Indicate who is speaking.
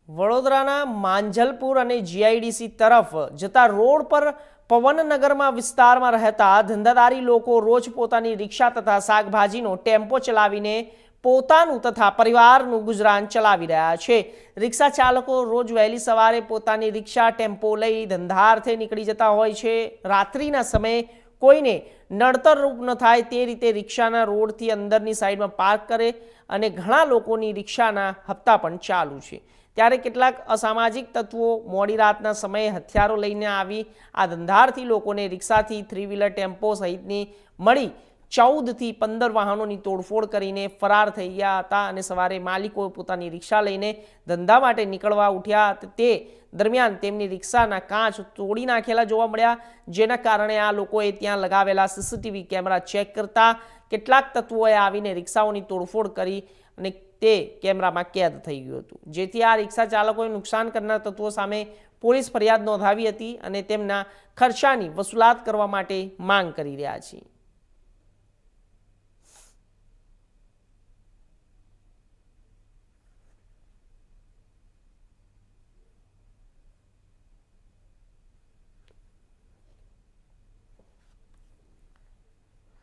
Speaker 1: વડોદરાના માંજલપુર અને જીઆઈડીસી તરફ જતા રોડ પર પવનનગરમાં વિસ્તારમાં રહેતા ધંધાદારી લોકો રોજ પોતાની રિક્ષા તથા શાકભાજીનો ટેમ્પો ચલાવીને પોતાનું તથા પરિવારનું ગુજરાન ચલાવી રહ્યા છે। રિક્ષા ચાલકો રોજ વહેલી સવારે પોતાની રિક્ષા ટેમ્પો લઈ ધંધાર્થે નીકળી જતા હોય છે। રાત્રિના સમયે કોઈને નડતરરૂપ ન થાય તે રીતે રિક્ષાના રોડથી અંદરની સાઈડમાં પાર્ક કરે અને ઘણા લોકોની રિક્ષાના હપ્તા પણ ચાલુ છે। ત્યારે કેટલાક અસામાજિક તત્વો મોડી રાતના સમયે હથિયારો લઈને આવી આ ધંધાર્થી લોકોને રિક્ષાથી થ્રી વ્હીલર ટેમ્પો સહિતની મળી 14 થી 15 વાહનોની તોડફોડ કરીને ફરાર થઈ ગયા હતા અને સવારે માલિકો પોતાની રિક્ષા લઈને ધંધા માટે નીકળવા ઉઠ્યા તે દરમિયાન તેમની રિક્ષાના કાચ તોડી નાખેલા જોવા મળ્યા, જેના કારણે આ લોકોએ ત્યાં લગાવેલા સીસીટીવી કેમેરા ચેક કરતા કેટલાક તત્વોએ આવીને રિક્ષાઓની તોડફોડ કરી અને તે કેમેરામાં કેદ થઈ ગયું હતું, જેથી આ રિક્ષા ચાલકોએ નુકસાન કરનાર તત્વો સામે પોલીસ ફરિયાદ નોંધાવી હતી અને તેમના ખર્ચાની વસૂલાત કરવા માટે માંગ કરી રહ્યા છે।